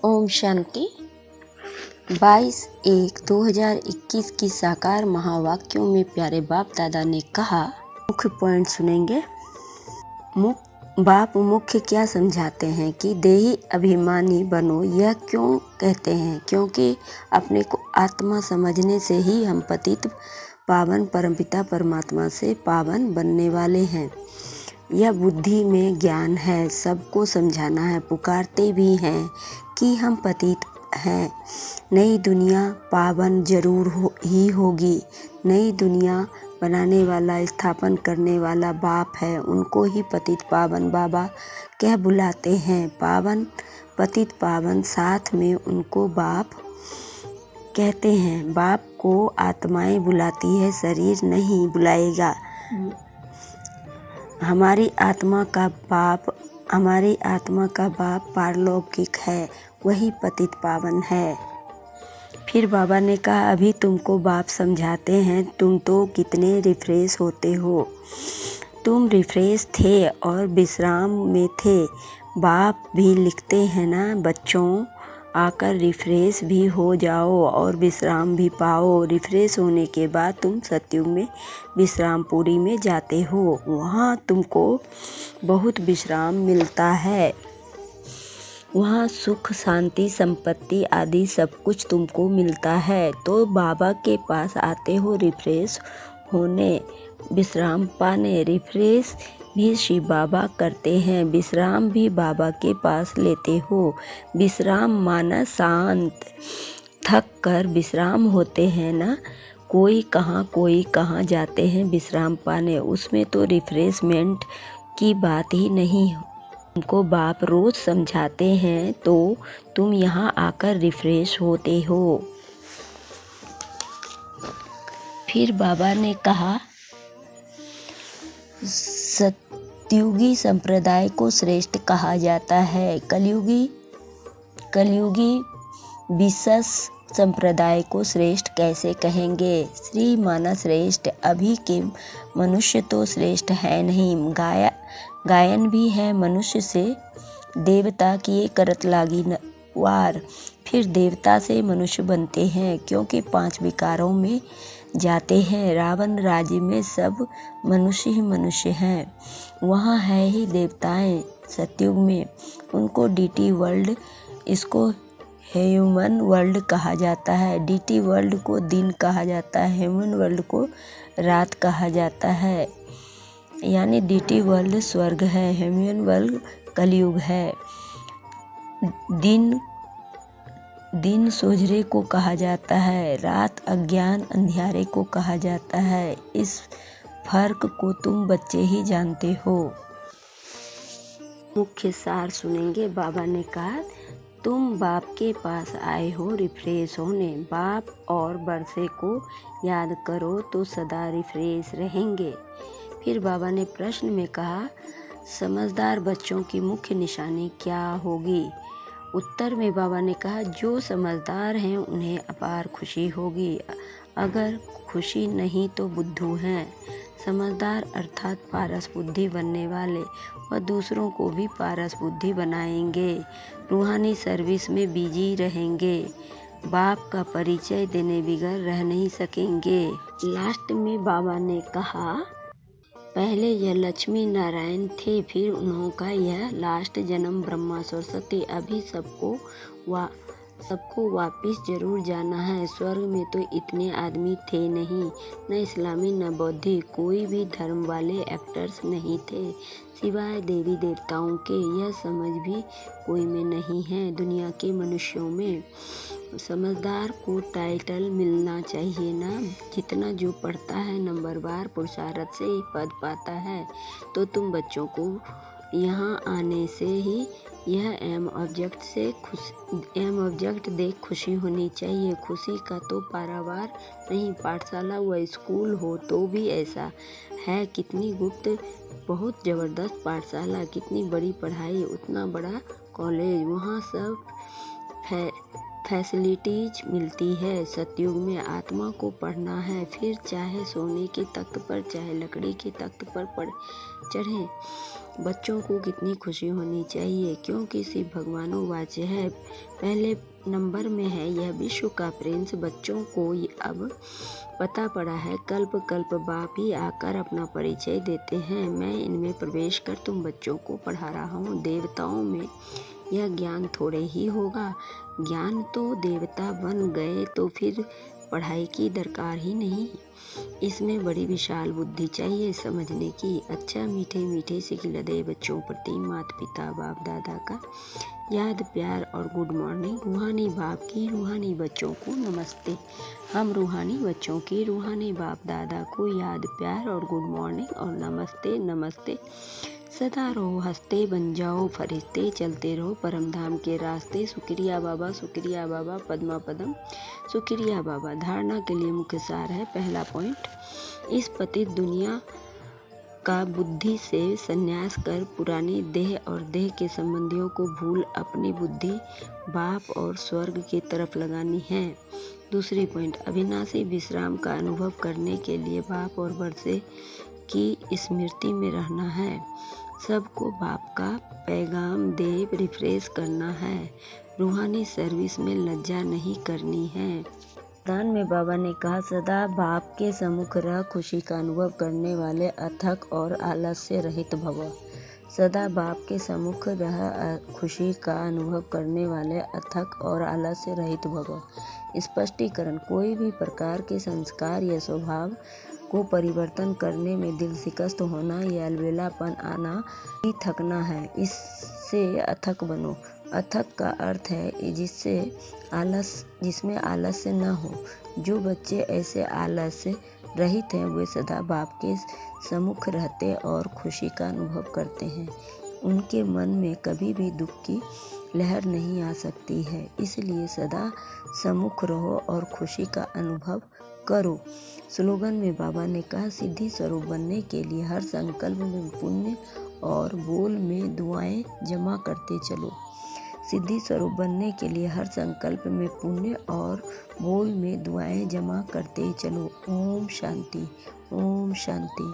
ओम शांति। 22/1/2021 की साकार महावाक्यों में प्यारे बाप दादा ने कहा, मुख्य पॉइंट सुनेंगे। बाप मुख्य क्या समझाते हैं कि देही अभिमानी बनो, यह क्यों कहते हैं? क्योंकि अपने को आत्मा समझने से ही हम पतित पावन परमपिता परमात्मा से पावन बनने वाले हैं। यह बुद्धि में ज्ञान है, सबको समझाना है। पुकारते भी हैं कि हम पतित हैं। नई दुनिया पावन जरूर ही होगी। नई दुनिया बनाने वाला, स्थापन करने वाला बाप है। उनको ही पतित पावन बाबा कह बुलाते हैं। पावन पतित पावन, साथ में उनको बाप कहते हैं। बाप को आत्माएं बुलाती है, शरीर नहीं बुलाएगा। हमारी आत्मा का बाप पारलौकिक है, वही पतित पावन है। फिर बाबा ने कहा, अभी तुमको बाप समझाते हैं, तुम तो कितने रिफ्रेश होते हो। तुम रिफ्रेश थे और विश्राम में थे। बाप भी लिखते हैं ना, बच्चों आकर रिफ्रेश भी हो जाओ और विश्राम भी पाओ। रिफ्रेश होने के बाद तुम सतयुग में विश्रामपुरी में जाते हो। वहाँ तुमको बहुत विश्राम मिलता है। वहाँ सुख, शांति, संपत्ति आदि सब कुछ तुमको मिलता है। तो बाबा के पास आते हो रिफ्रेश होने, विश्राम पाने। रिफ्रेश भी शिव बाबा करते हैं, विश्राम भी बाबा के पास लेते हो। विश्राम माना शांत। थक कर विश्राम होते हैं ना, कोई कहाँ जाते हैं विश्राम पाने। उसमें तो रिफ्रेशमेंट की बात ही नहीं। तुमको बाप रोज समझाते हैं तो तुम यहाँ आकर रिफ्रेश होते हो। फिर बाबा ने कहा, सतयुगी संप्रदाय को श्रेष्ठ कहा जाता है। कलयुगी विशेष संप्रदाय को श्रेष्ठ कैसे कहेंगे? श्री माना श्रेष्ठ। अभी के मनुष्य तो श्रेष्ठ है नहीं। गायन भी है मनुष्य से। देवता किए करत लागी वार। फिर देवता से मनुष्य बनते हैं, क्योंकि 5 विकारों में जाते हैं। रावण राज्य में सब मनुष्य ही मनुष्य हैं। वहाँ है ही देवताएं। सतयुग में उनको डीटी वर्ल्ड, इसको ह्यूमन वर्ल्ड कहा जाता है। डीटी वर्ल्ड को दिन कहा जाता है, ह्यूमन वर्ल्ड को रात कहा जाता है। यानी डीटी वर्ल्ड स्वर्ग है, ह्यूमन वर्ल्ड कलयुग है। दिन सोझरे को कहा जाता है, रात अज्ञान अंधियारे को कहा जाता है। इस फर्क को तुम बच्चे ही जानते हो। मुख्य सार सुनेंगे। बाबा ने कहा, तुम बाप के पास आए हो रिफ्रेश होने। बाप और बरसे को याद करो तो सदा रिफ्रेश रहेंगे। फिर बाबा ने प्रश्न में कहा, समझदार बच्चों की मुख्य निशानी क्या होगी? उत्तर में बाबा ने कहा, जो समझदार हैं उन्हें अपार खुशी होगी। अगर खुशी नहीं तो बुद्धू हैं। समझदार अर्थात पारस बुद्धि बनने वाले, वह दूसरों को भी पारस बुद्धि बनाएंगे। रूहानी सर्विस में बिजी रहेंगे। बाप का परिचय देने बिगैर रह नहीं सकेंगे। लास्ट में बाबा ने कहा, पहले यह लक्ष्मी नारायण थे, फिर उनका यह लास्ट जन्म ब्रह्मा सरस्वती। अभी सबको वापिस जरूर जाना है। स्वर्ग में तो इतने आदमी थे नहीं, न इस्लामी न बौद्धिक, कोई भी धर्म वाले एक्टर्स नहीं थे सिवाय देवी देवताओं के। यह समझ भी कोई में नहीं है दुनिया के मनुष्यों में। समझदार को टाइटल मिलना चाहिए ना, जितना जो पढ़ता है नंबरवार पुरुषार्थ से ही पद पाता है। तो तुम बच्चों को यहाँ आने से ही यह एम ऑब्जेक्ट देख खुशी होनी चाहिए। खुशी का तो पारावार नहीं। पाठशाला व स्कूल हो तो भी ऐसा है। कितनी गुप्त, बहुत जबरदस्त पाठशाला, कितनी बड़ी पढ़ाई, उतना बड़ा कॉलेज, वहाँ सब फैसिलिटीज मिलती है। सतयुग में आत्मा को पढ़ना है, फिर चाहे सोने के तख्त पर चाहे लकड़ी के तख्त पर चढ़े। बच्चों को कितनी खुशी होनी चाहिए, क्योंकि शिव भगवानोवाच्य है। पहले नंबर में है यह विश्व का प्रिंस। बच्चों को अब पता पड़ा है, कल्प कल्प बाप ही आकर अपना परिचय देते हैं। मैं इनमें प्रवेश कर तुम बच्चों को पढ़ा रहा हूँ। देवताओं में यह ज्ञान थोड़े ही होगा। ज्ञान तो देवता बन गए तो फिर पढ़ाई की दरकार ही नहीं। इसमें बड़ी विशाल बुद्धि चाहिए समझने की। अच्छा, मीठे मीठे से खिलते बच्चों प्रति माता पिता बाप दादा का याद प्यार और गुड मॉर्निंग। रूहानी बाप की रूहानी बच्चों को नमस्ते। हम रूहानी बच्चों की रूहानी बाप दादा को याद प्यार और गुड मॉर्निंग और नमस्ते नमस्ते। सदा रहो हंसते, बन जाओ फरिश्ते, चलते रहो परम धाम के रास्ते। शुक्रिया बाबा पद्मा पदम शुक्रिया बाबा। धारणा के लिए मुख्य सार है। पहला पॉइंट, इस पतित दुनिया का बुद्धि से संन्यास कर पुरानी देह और देह के संबंधियों को भूल अपनी बुद्धि बाप और स्वर्ग की तरफ लगानी है। दूसरी पॉइंट, अविनाशी विश्राम का अनुभव करने के लिए बाप और वर्षे की स्मृति में रहना है। सबको बाप का पैगाम दे रिफ्रेश करना है। रूहानी सर्विस में लज्जा नहीं करनी है। दान में बाबा ने कहा, सदा बाप के सम्मुख रह खुशी का अनुभव करने वाले अथक और आलस्य रहित भव। सदा बाप के सम्मुख रह खुशी का अनुभव करने वाले अथक और आलस्य रहित भव। स्पष्टीकरण, कोई भी प्रकार के संस्कार या स्वभाव को परिवर्तन करने में दिल शिकस्त होना या अलबेलापन आना ही थकना है। इससे अथक बनो। अथक का अर्थ है जिसमें आलस्य न हो। जो बच्चे ऐसे आलस्य रहित हैं वे सदा बाप के सम्मुख रहते और खुशी का अनुभव करते हैं। उनके मन में कभी भी दुख की लहर नहीं आ सकती है। इसलिए सदा सम्मुख रहो और खुशी का अनुभव करो। स्लोगन में बाबा ने कहा, सिद्धि स्वरूप बनने के लिए हर संकल्प में पुण्य और बोल में दुआएं जमा करते चलो। सिद्धि स्वरूप बनने के लिए हर संकल्प में पुण्य और बोल में दुआएं जमा करते चलो। ओम शांति, ओम शांति।